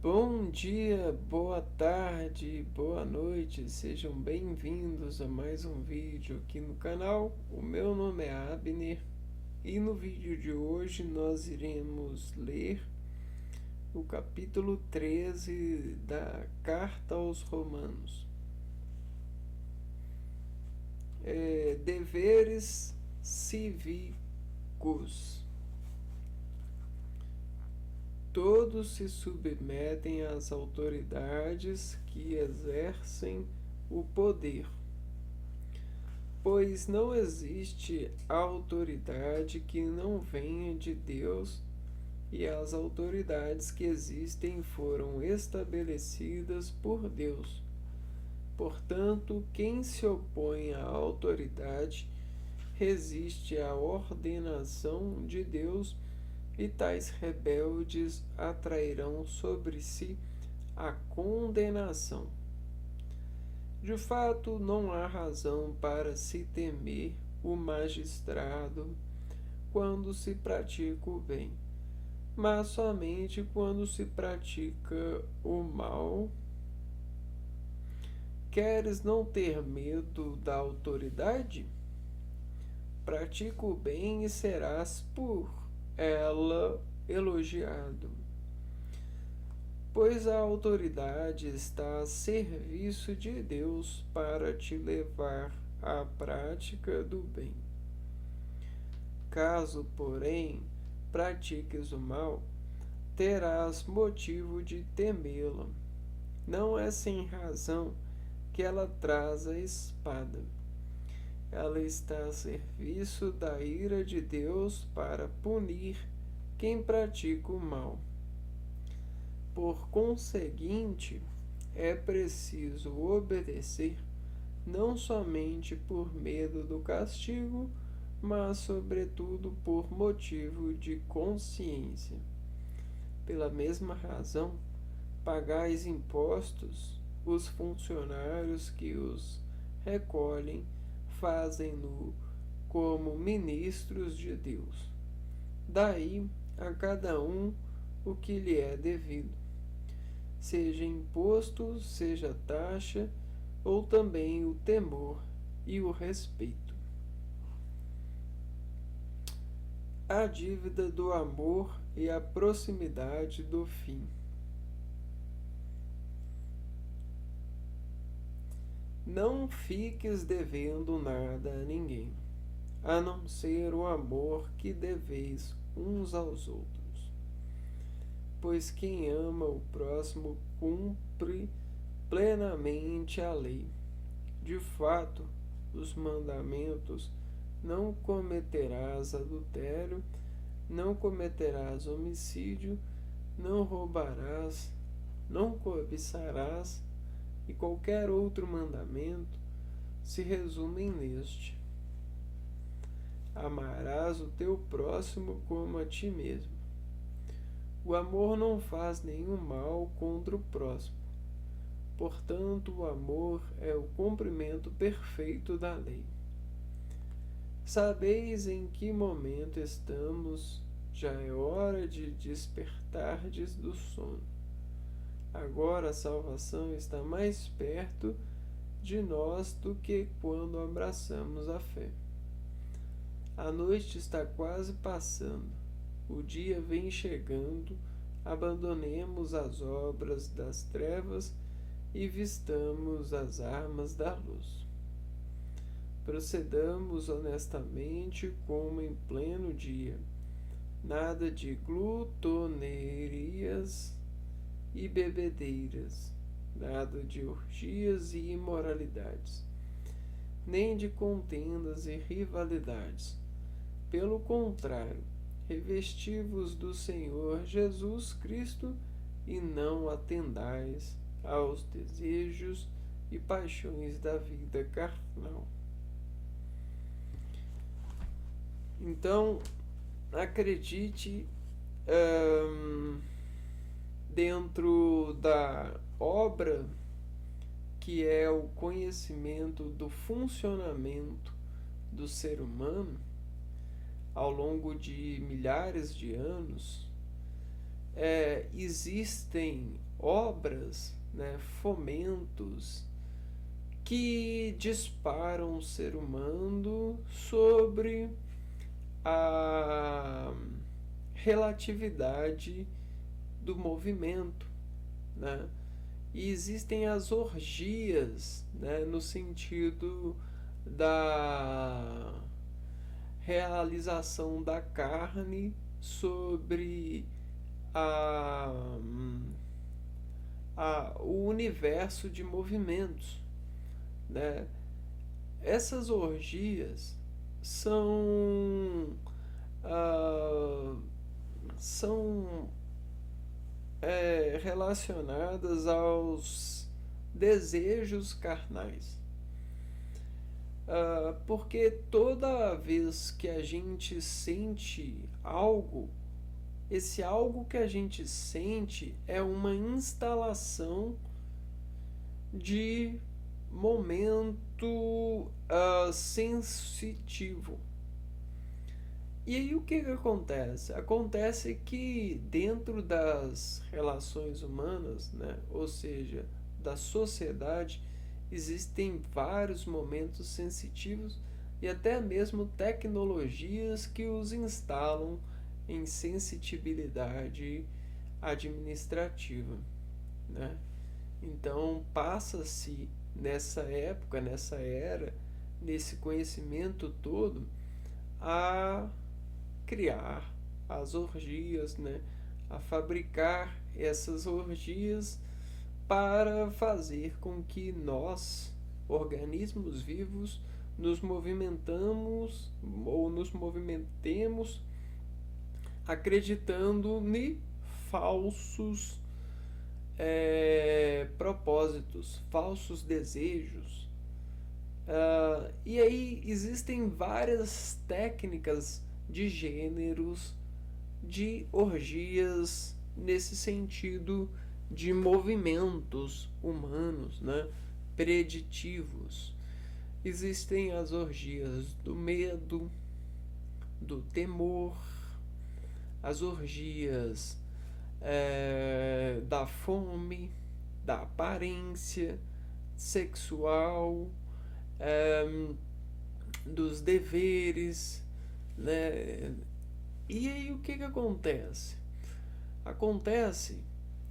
Bom dia, boa tarde, boa noite, sejam bem-vindos a mais um vídeo aqui no canal. O meu nome é Abner e no vídeo de hoje nós iremos ler o capítulo 13 da Carta aos Romanos. Deveres cívicos. Todos se submetem às autoridades que exercem o poder, pois não existe autoridade que não venha de Deus, e as autoridades que existem foram estabelecidas por Deus. Portanto, quem se opõe à autoridade resiste à ordenação de Deus, e tais rebeldes atrairão sobre si a condenação. De fato, não há razão para se temer o magistrado quando se pratica o bem, mas somente quando se pratica o mal. Queres não ter medo da autoridade? Pratica o bem e serás por ela elogiado, pois a autoridade está a serviço de Deus para te levar à prática do bem. Caso, porém, pratiques o mal, terás motivo de temê-la. Não é sem razão que ela traz a espada. Ela está a serviço da ira de Deus para punir quem pratica o mal. Por conseguinte, é preciso obedecer, não somente por medo do castigo, mas sobretudo por motivo de consciência. Pela mesma razão, pagais impostos. Os funcionários que os recolhem fazem-no como ministros de Deus. Daí a cada um o que lhe é devido, seja imposto, seja taxa, ou também o temor e o respeito. A dívida do amor e a proximidade do fim. Não fiques devendo nada a ninguém, a não ser o amor que deveis uns aos outros. Pois quem ama o próximo cumpre plenamente a lei. De fato, os mandamentos: não cometerás adultério, não cometerás homicídio, não roubarás, não cobiçarás, e qualquer outro mandamento se resumem neste: amarás o teu próximo como a ti mesmo. O amor não faz nenhum mal contra o próximo. Portanto, o amor é o cumprimento perfeito da lei. Sabeis em que momento estamos, já é hora de despertardes do sono. Agora a salvação está mais perto de nós do que quando abraçamos a fé. A noite está quase passando, o dia vem chegando. Abandonemos as obras das trevas e vistamos as armas da luz. Procedamos honestamente como em pleno dia. Nada de glutonerias e bebedeiras, nada de orgias e imoralidades, nem de contendas e rivalidades. Pelo contrário, revesti-vos do Senhor Jesus Cristo e não atendais aos desejos e paixões da vida carnal. Então, acredite, dentro da obra que é o conhecimento do funcionamento do ser humano, ao longo de milhares de anos, existem obras, né, fomentos que disparam o ser humano sobre a relatividade do movimento, né? E existem as orgias, né, no sentido da realização da carne sobre a, o universo de movimentos, né? Essas orgias são ah, são relacionadas aos desejos carnais. Porque toda vez que a gente sente algo, esse algo que a gente sente é uma instalação de momento sensitivo. E aí o que acontece? Acontece que dentro das relações humanas, né, ou seja, da sociedade, existem vários momentos sensitivos e até mesmo tecnologias que os instalam em sensitibilidade administrativa, né? Então passa-se nessa época, nessa era, nesse conhecimento todo, a criar as orgias, né? A fabricar essas orgias para fazer com que nós, organismos vivos, nos movimentamos ou nos movimentemos acreditando em falsos propósitos, falsos desejos. E aí existem várias técnicas de gêneros, de orgias nesse sentido de movimentos humanos, né, preditivos. Existem as orgias do medo, do temor, as orgias da fome, da aparência sexual, dos deveres, né? E aí o que acontece? Acontece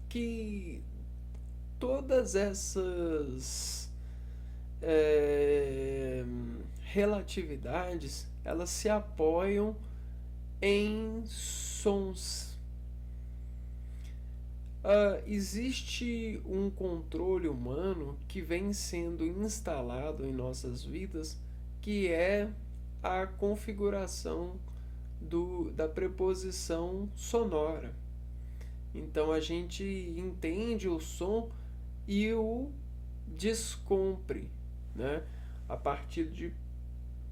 que todas essas relatividades elas se apoiam em sons. Existe um controle humano que vem sendo instalado em nossas vidas, que é a configuração da preposição sonora. Então a gente entende o som e o descompre, né? A partir de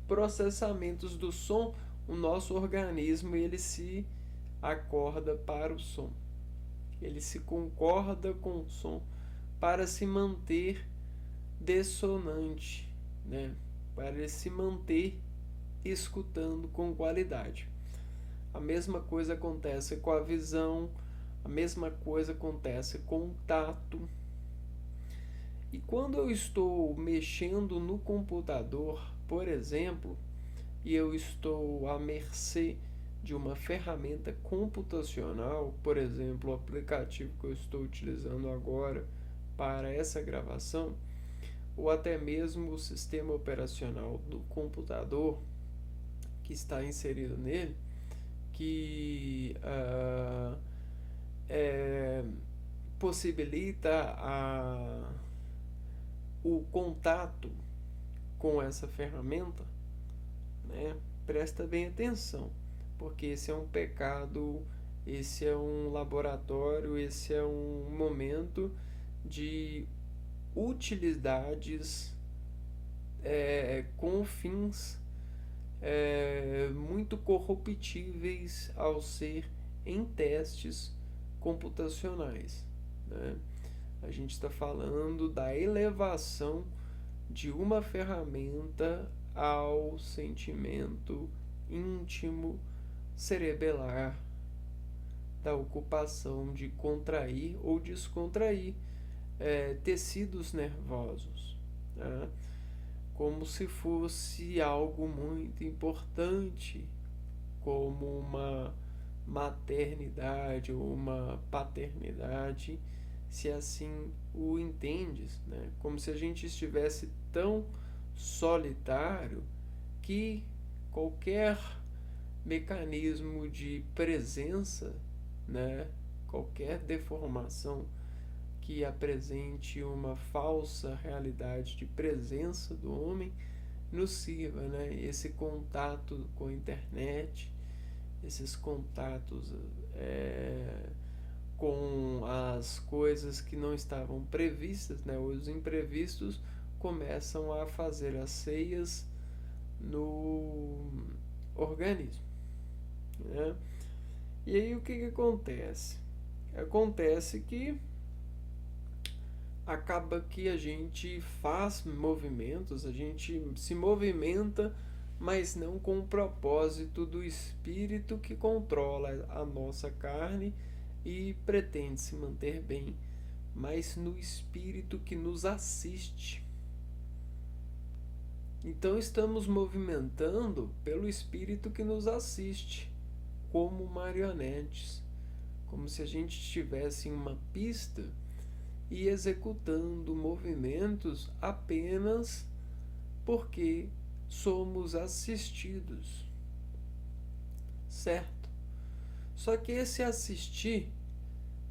processamentos do som, o nosso organismo ele se acorda para o som. Ele se concorda com o som para se manter dissonante, né? Para ele se manter escutando com qualidade. A mesma coisa acontece com a visão, a mesma coisa acontece com o tato. E quando eu estou mexendo no computador, por exemplo, e eu estou à mercê de uma ferramenta computacional, por exemplo, o aplicativo que eu estou utilizando agora para essa gravação, ou até mesmo o sistema operacional do computador que está inserido nele, que possibilita o contato com essa ferramenta, né? Presta bem atenção, porque esse é um pecado, esse é um laboratório, esse é um momento de utilidades com fins muito corruptíveis ao ser em testes computacionais, né? A gente está falando da elevação de uma ferramenta ao sentimento íntimo cerebelar da ocupação de contrair ou descontrair tecidos nervosos, né? Como se fosse algo muito importante, como uma maternidade ou uma paternidade, se assim o entendes, né? Como se a gente estivesse tão solitário que qualquer mecanismo de presença, né, qualquer deformação que apresente uma falsa realidade de presença do homem nos sirva, né? Esse contato com a internet, esses contatos com as coisas que não estavam previstas, né? Os imprevistos começam a fazer as ceias no organismo, né? E aí o que acontece? Acontece que acaba que a gente faz movimentos, a gente se movimenta, mas não com o propósito do espírito que controla a nossa carne e pretende se manter bem, mas no espírito que nos assiste. Então estamos movimentando pelo espírito que nos assiste, como marionetes, como se a gente estivesse em uma pista e executando movimentos apenas porque somos assistidos, certo? Só que esse assistir,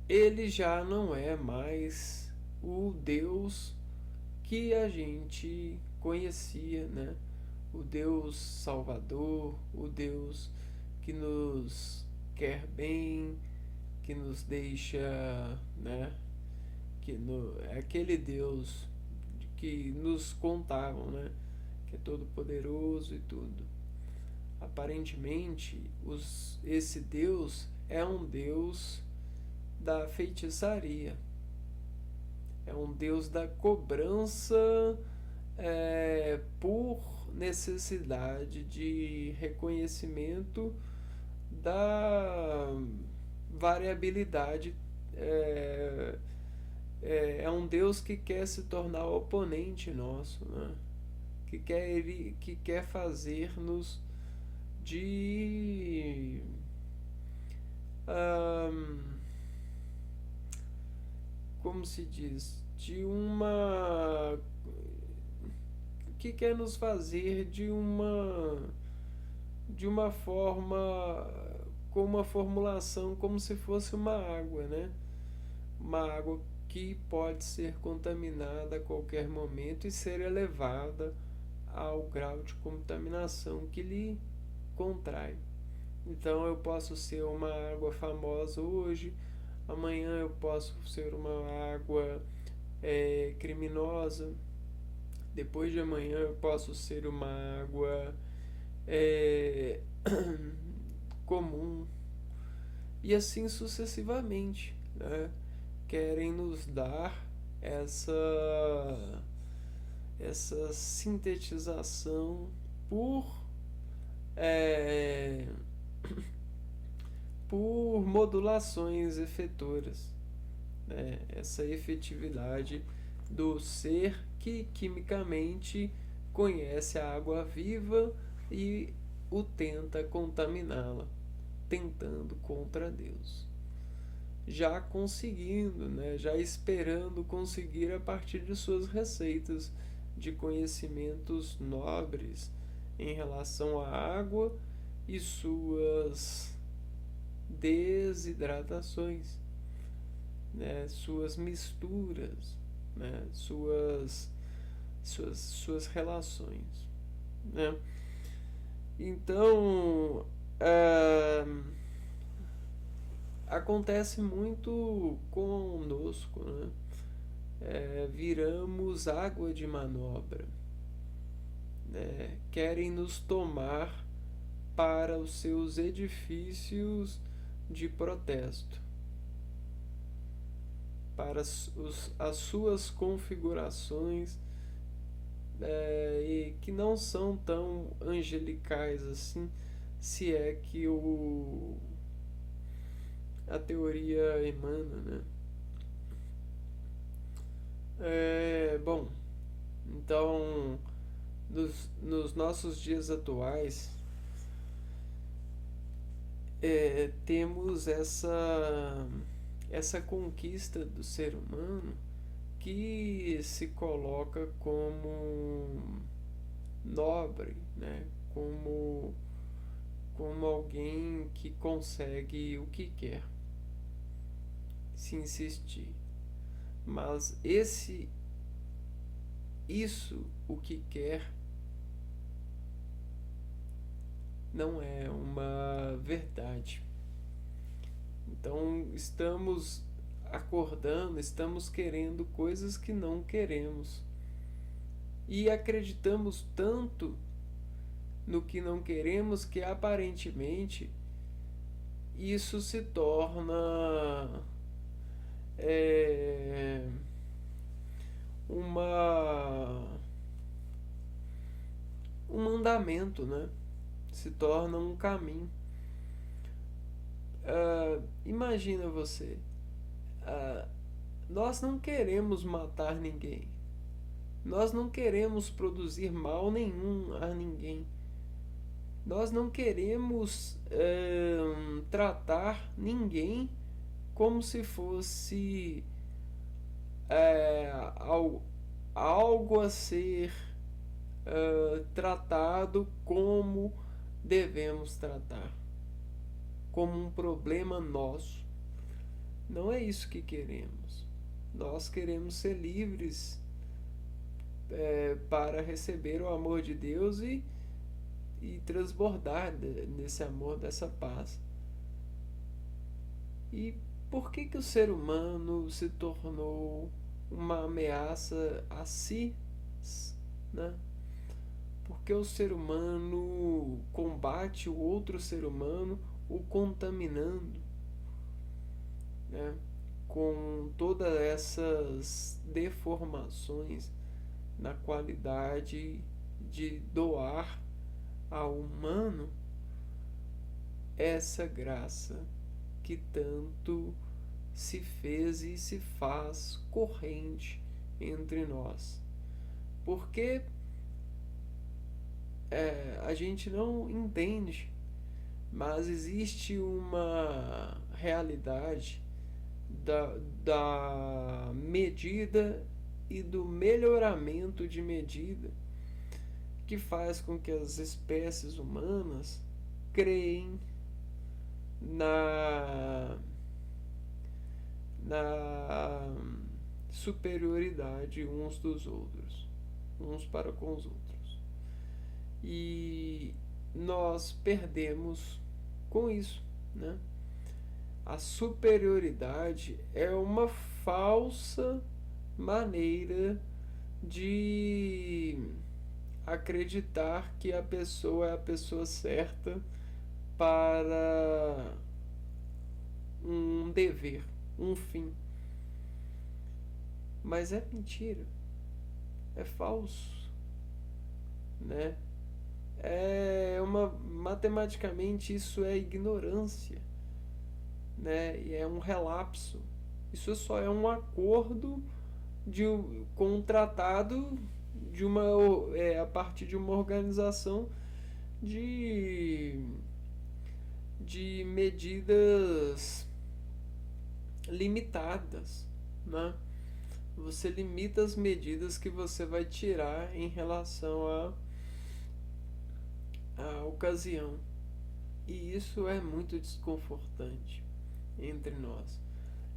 ele já não é mais o Deus que a gente conhecia, né? O Deus Salvador, o Deus que nos quer bem, que nos deixa, né? É aquele Deus que nos contavam, né? Que é todo poderoso e tudo. Aparentemente, esse Deus é um Deus da feitiçaria, é um Deus da cobrança por necessidade de reconhecimento da variabilidade. É um Deus que quer se tornar oponente nosso, né? Que quer fazer-nos de como se diz, que quer nos fazer de uma forma, com uma formulação como se fosse uma água, né? Uma água que pode ser contaminada a qualquer momento e ser elevada ao grau de contaminação que lhe contrai. Então eu posso ser uma água famosa hoje, amanhã eu posso ser uma água criminosa, depois de amanhã eu posso ser uma água comum, e assim sucessivamente, né? Querem nos dar essa sintetização por por modulações efetoras, né? Essa efetividade do ser que quimicamente conhece a água viva e o tenta contaminá-la, tentando contra Deus. Já conseguindo, né? Já esperando conseguir a partir de suas receitas de conhecimentos nobres em relação à água e suas desidratações, né? Suas misturas, né? Suas relações, né? Então, acontece muito conosco, né? Viramos água de manobra, né? Querem nos tomar para os seus edifícios de protesto, para as suas configurações e que não são tão angelicais assim, se é que a teoria emana, né? Bom, então, nos nossos dias atuais, temos essa conquista do ser humano que se coloca como nobre, né? Como alguém que consegue o que quer, se insistir. Mas isso o que quer não é uma verdade. Então estamos acordando, estamos querendo coisas que não queremos. E acreditamos tanto no que não queremos que aparentemente isso se torna é, uma um mandamento, né? Se torna um caminho. Imagina você, ah, nós não queremos matar ninguém, nós não queremos produzir mal nenhum a ninguém, nós não queremos tratar ninguém como se fosse algo, algo a ser tratado como devemos tratar, como um problema nosso. Não é isso que queremos. Nós queremos ser livres para receber o amor de Deus e transbordar nesse amor, dessa paz. E por que o ser humano se tornou uma ameaça a si, né? Porque o ser humano combate o outro ser humano, o contaminando, né? Com todas essas deformações na qualidade de doar ao humano essa graça que tanto se fez e se faz corrente entre nós. Porque a gente não entende, mas existe uma realidade da medida e do melhoramento de medida que faz com que as espécies humanas creem na superioridade uns dos outros, uns para com os outros. E nós perdemos com isso, né? A superioridade é uma falsa maneira de acreditar que a pessoa é a pessoa certa para um dever, um fim. Mas é mentira, é falso, né? Matematicamente isso é ignorância, né? E é um relapso. Isso só é um acordo com um tratado a partir de uma organização de medidas limitadas, né? Você limita as medidas que você vai tirar em relação à ocasião. E isso é muito desconfortante entre nós.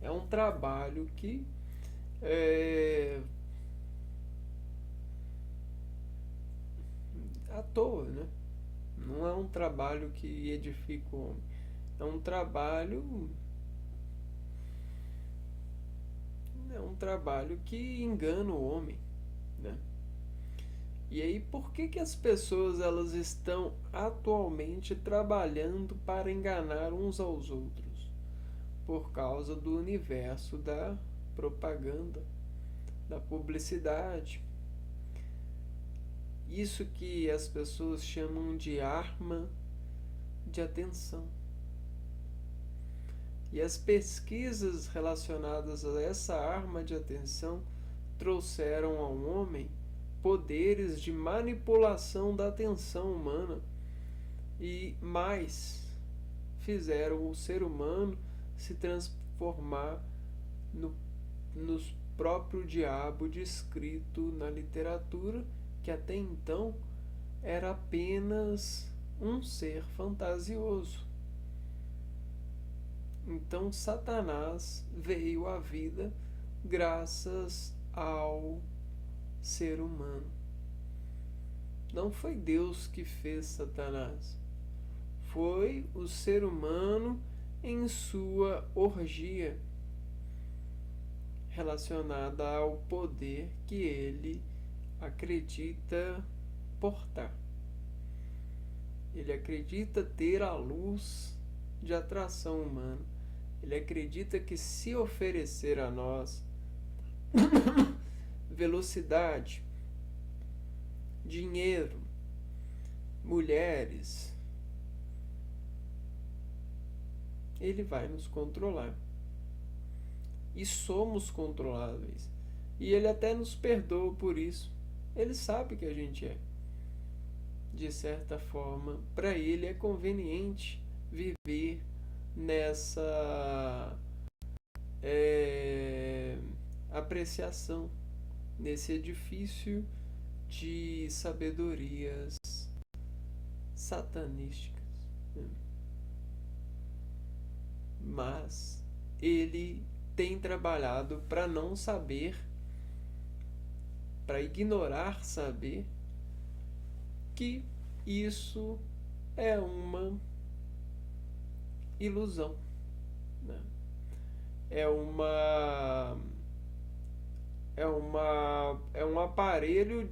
É um trabalho que à toa, né? Não é um trabalho que edifica o homem. É um trabalho que engana o homem, né? E aí, por que as pessoas elas estão atualmente trabalhando para enganar uns aos outros? Por causa do universo da propaganda, da publicidade. Isso que as pessoas chamam de arma de atenção. E as pesquisas relacionadas a essa arma de atenção trouxeram ao homem poderes de manipulação da atenção humana e mais, fizeram o ser humano se transformar no nos próprio diabo descrito na literatura, que até então era apenas um ser fantasioso. Então Satanás veio à vida graças ao ser humano. Não foi Deus que fez Satanás, foi o ser humano em sua orgia relacionada ao poder que ele acredita portar. Ele acredita ter a luz de atração humana. Ele acredita que se oferecer a nós velocidade, dinheiro, mulheres, ele vai nos controlar. E somos controláveis. E ele até nos perdoa por isso. Ele sabe que a gente é. De certa forma, para ele é conveniente viver nessa apreciação, nesse edifício de sabedorias satanísticas. Mas ele tem trabalhado para não saber, para ignorar saber que isso é uma ilusão, né? É um aparelho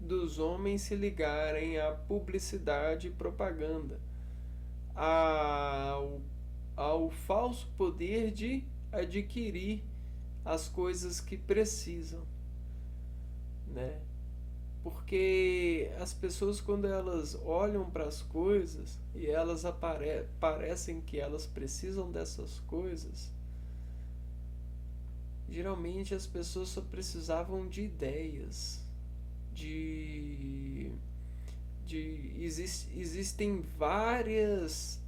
dos homens se ligarem à publicidade e propaganda, ao falso poder de adquirir as coisas que precisam, né? Porque as pessoas, quando elas olham para as coisas e elas parecem que elas precisam dessas coisas, geralmente as pessoas só precisavam de ideias, existem várias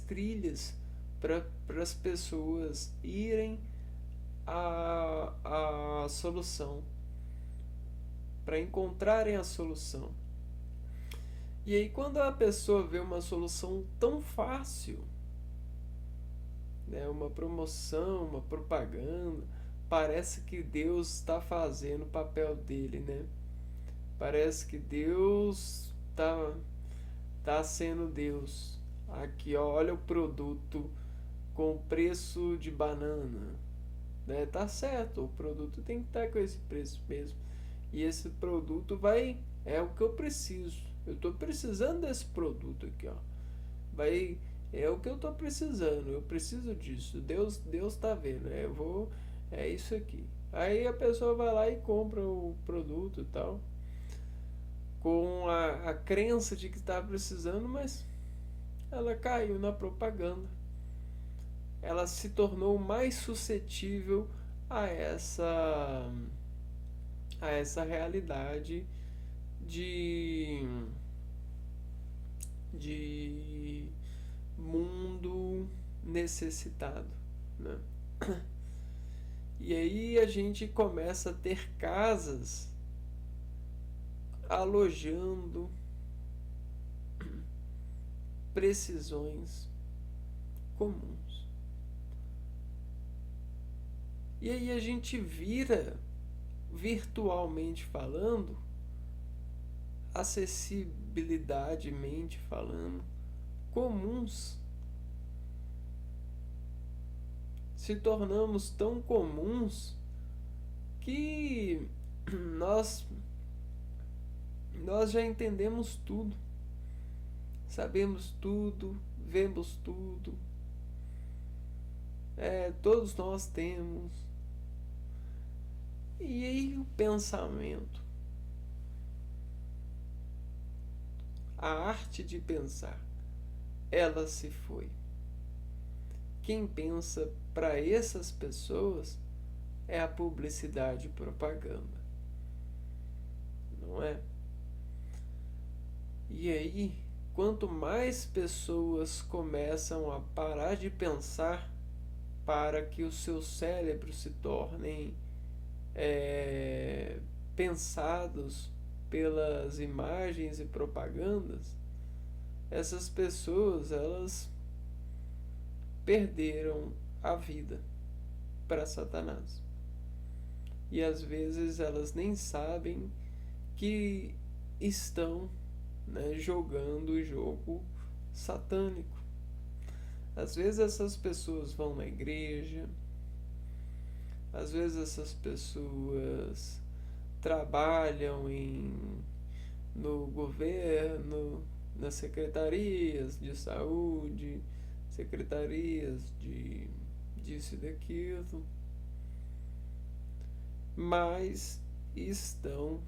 trilhas para as pessoas irem à solução, para encontrarem a solução. E aí, quando a pessoa vê uma solução tão fácil, né, uma promoção, uma propaganda, parece que Deus está fazendo o papel dele, né? Parece que Deus tá sendo Deus. Aqui, ó, olha o produto com preço de banana, né? Tá certo, o produto tem que estar com esse preço mesmo. E esse produto é o que eu preciso. Eu estou precisando desse produto aqui, ó. É o que eu estou precisando. Eu preciso disso. Deus está vendo. É isso aqui. Aí a pessoa vai lá e compra o produto e tal, com a crença de que está precisando, mas ela caiu na propaganda. Ela se tornou mais suscetível a essa realidade de mundo necessitado, né? E aí a gente começa a ter casas alojando precisões comuns. E aí a gente vira, virtualmente falando, acessibilidademente falando, comuns. Se tornamos tão comuns que nós já entendemos tudo, sabemos tudo, vemos tudo, todos nós temos. E aí o pensamento, a arte de pensar, ela se foi. quem pensa para essas pessoas é a publicidade e propaganda, não é? E aí, quanto mais pessoas começam a parar de pensar para que os seus cérebros se tornem é, pensados pelas imagens e propagandas, essas pessoas elas perderam a vida para Satanás. E às vezes elas nem sabem que estão, né, jogando o jogo satânico. Às vezes essas pessoas vão na igreja, às vezes essas pessoas trabalham no governo, nas secretarias de saúde, secretarias de disso e daquilo, mas estão,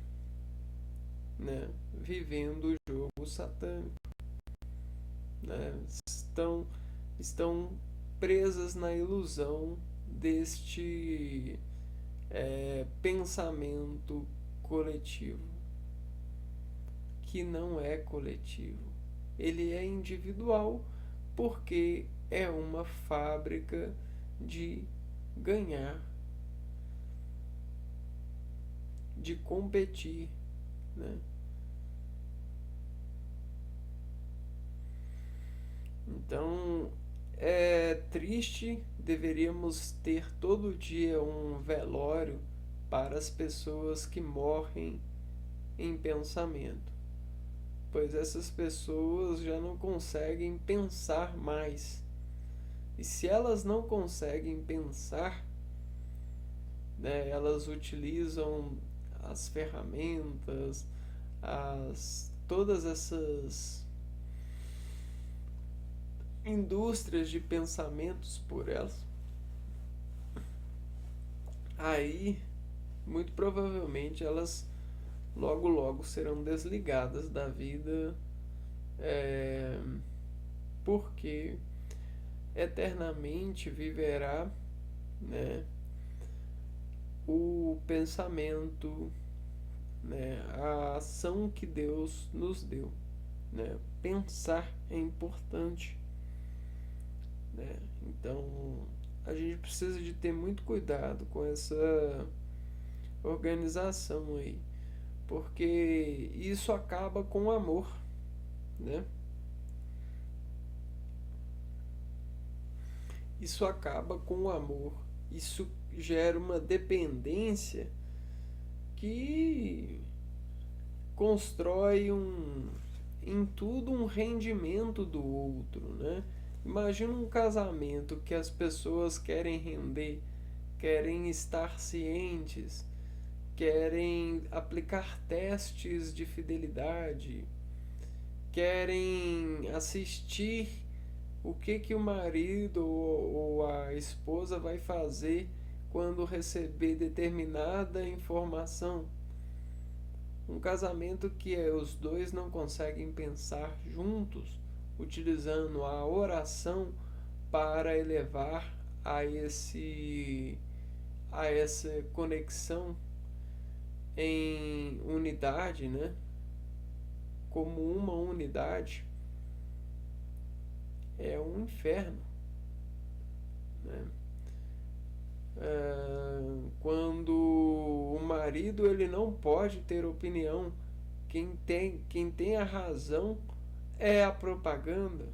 né, vivendo o jogo satânico, né, estão presas na ilusão deste pensamento coletivo, que não é coletivo, ele é individual porque é uma fábrica de ganhar, de competir, né? Então é triste, deveríamos ter todo dia um velório para as pessoas que morrem em pensamento, pois essas pessoas já não conseguem pensar mais. E se elas não conseguem pensar, né, elas utilizam as ferramentas, todas essas indústrias de pensamentos por elas, aí muito provavelmente elas logo logo serão desligadas da vida, é, porque eternamente viverá, né, o pensamento, né, a ação que Deus nos deu, né? Pensar é importante, né? Então a gente precisa de ter muito cuidado com essa organização aí, porque isso acaba com o amor, né? Isso acaba com o amor, isso gera uma dependência que constrói em tudo um rendimento do outro, né? Imagina um casamento que as pessoas querem render, querem estar cientes, querem aplicar testes de fidelidade, querem assistir o que o marido ou a esposa vai fazer quando receber determinada informação. Um casamento que os dois não conseguem pensar juntos, utilizando a oração para elevar a essa conexão em unidade, né? Como uma unidade, é um inferno, né? Quando o marido ele não pode ter opinião, quem tem a razão é a propaganda,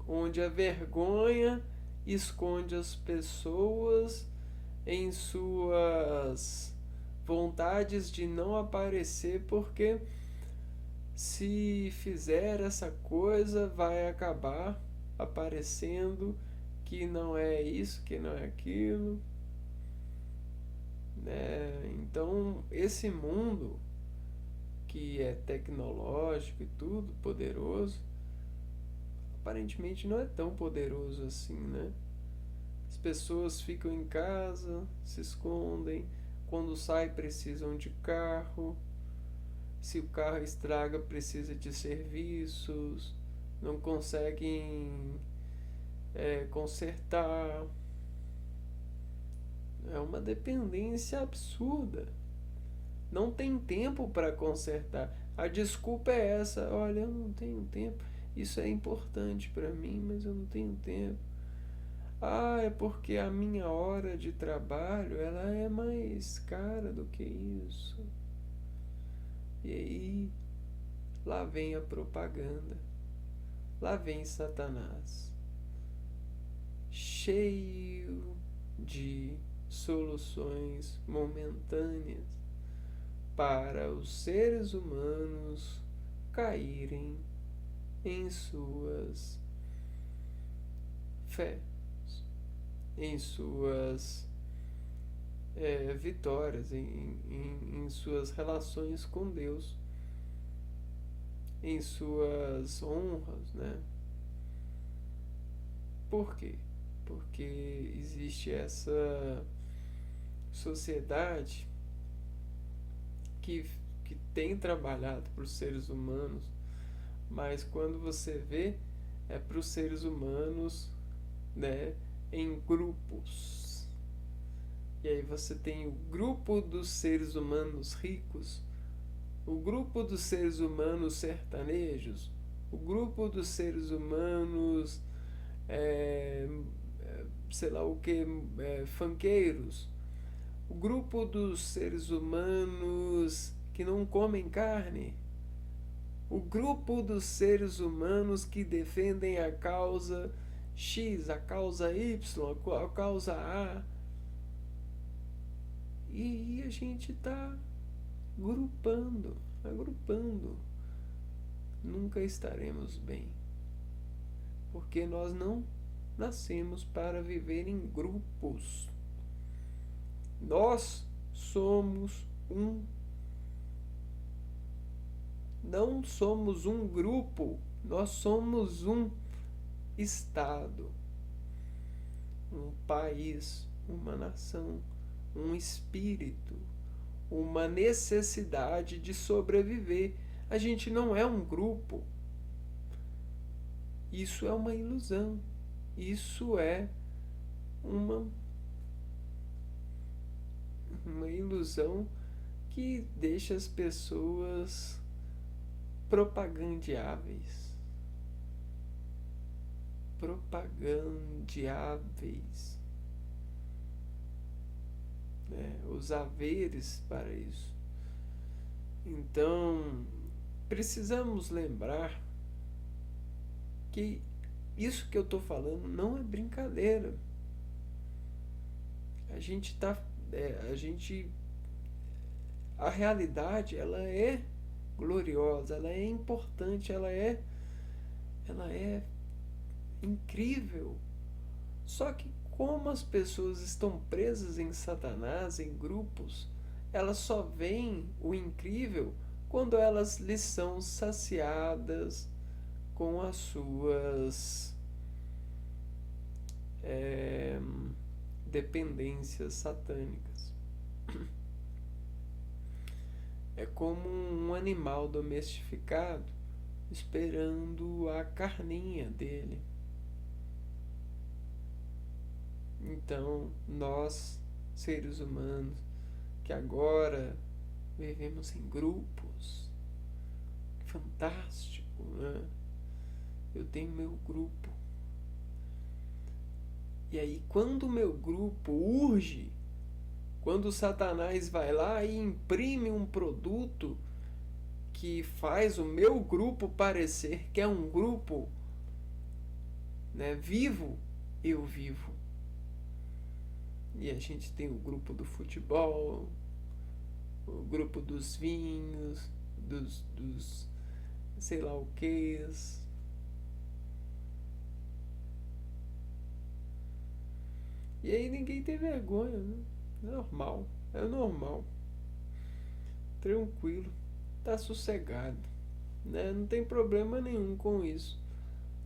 onde a vergonha esconde as pessoas em suas vontades de não aparecer, porque se fizer essa coisa vai acabar aparecendo que não é isso, que não é aquilo, né? Então esse mundo que é tecnológico e tudo poderoso, aparentemente não é tão poderoso assim, né? As pessoas ficam em casa, se escondem, quando saem precisam de carro, se o carro estraga precisa de serviços, não conseguem consertar. É uma dependência absurda. Não tem tempo para consertar. A desculpa é essa: olha, eu não tenho tempo. Isso é importante para mim, mas eu não tenho tempo. Ah, é porque a minha hora de trabalho ela é mais cara do que isso. E aí, lá vem a propaganda. Lá vem Satanás, cheio de soluções momentâneas para os seres humanos caírem em suas fés, em suas vitórias, em suas relações com Deus, em suas honras, né? Por quê? Porque existe essa sociedade que, que tem trabalhado para os seres humanos, mas quando você vê, é para os seres humanos, né, em grupos. E aí você tem o grupo dos seres humanos ricos, o grupo dos seres humanos sertanejos, o grupo dos seres humanos, é, sei lá o que, funkeiros, o grupo dos seres humanos que não comem carne, o grupo dos seres humanos que defendem a causa X, a causa Y, a causa A. E a gente está agrupando. Nunca estaremos bem, porque nós não nascemos para viver em grupos. Nós somos não somos um grupo, nós somos um estado, um país, uma nação, um espírito, uma necessidade de sobreviver. A gente não é um grupo. Isso é uma ilusão. Isso é uma ilusão que deixa as pessoas propagandeáveis. Os haveres para isso. Então, precisamos lembrar que isso que eu estou falando não é brincadeira. A realidade, ela é gloriosa, ela é importante, ela é incrível. Só que como as pessoas estão presas em Satanás, em grupos, elas só veem o incrível quando elas lhes são saciadas com as suas dependências satânicas. É como um animal domestificado esperando a carninha dele. Então, nós, seres humanos, que agora vivemos em grupos, fantástico, né? Eu tenho meu grupo. E aí, quando o meu grupo urge, quando Satanás vai lá e imprime um produto que faz o meu grupo parecer que é um grupo, né, vivo, eu vivo. E a gente tem o grupo do futebol, o grupo dos vinhos, dos sei lá o que. E aí ninguém tem vergonha, né? Normal, é normal. Tranquilo, tá sossegado, né? Não tem problema nenhum com isso.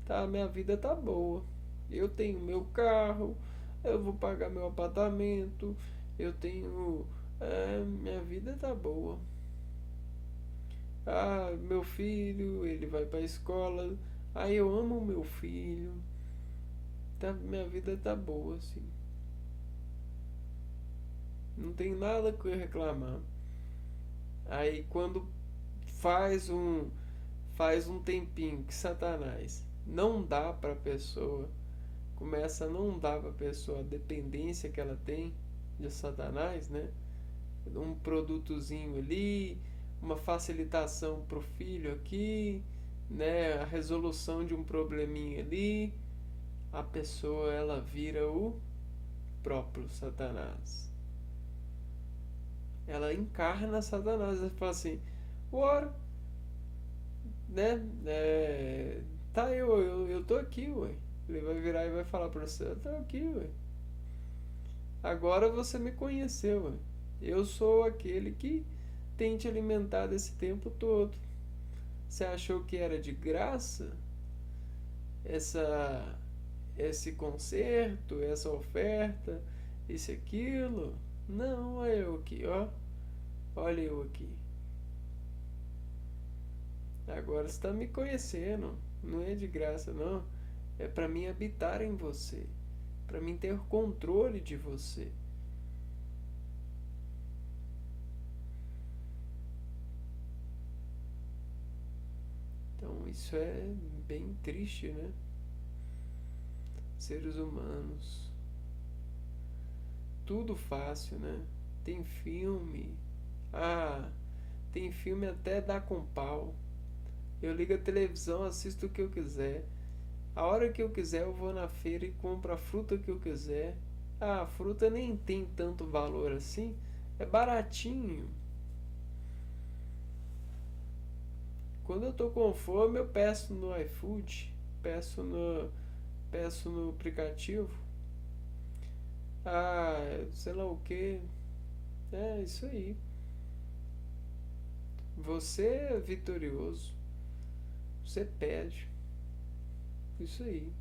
Tá, minha vida tá boa. Eu tenho meu carro, eu vou pagar meu apartamento, eu tenho. Minha vida tá boa. Ah, meu filho, ele vai pra escola. Aí eu amo o meu filho, tá, minha vida tá boa, assim. Não tem nada que eu reclamar. Aí quando faz um faz um tempinho que Satanás não dá para a pessoa, começa a não dar para a pessoa a dependência que ela tem de Satanás, né? Um produtozinho ali, uma facilitação para o filho aqui, né? A resolução de um probleminha ali, a pessoa ela vira o próprio Satanás. Ela encarna Satanás. Ela fala assim: ora, né? Tá, eu tô aqui, ué. Ele vai virar e vai falar pra você: eu tô aqui, ué. Agora você me conheceu, ué. Eu sou aquele que tem te alimentado esse tempo todo. Você achou que era de graça essa esse conserto, essa oferta, isso aquilo? Não, olha eu aqui, ó. Olha eu aqui. Agora você está me conhecendo. Não é de graça, não. É para mim habitar em você. Para mim ter controle de você. Então isso é bem triste, né? Seres humanos. Tudo fácil, né? Tem filme. Ah, tem filme até dar com pau. Eu ligo a televisão, assisto o que eu quiser. A hora que eu quiser eu vou na feira e compro a fruta que eu quiser. Ah, a fruta nem tem tanto valor assim. É baratinho. Quando eu tô com fome eu peço no iFood. Peço no aplicativo. Ah, sei lá o que. É isso aí. Você é vitorioso. Você pede. Isso aí.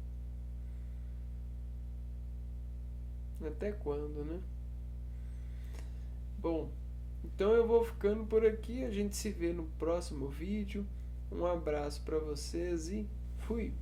Até quando, né? Bom, então eu vou ficando por aqui. A gente se vê no próximo vídeo. Um abraço para vocês e fui!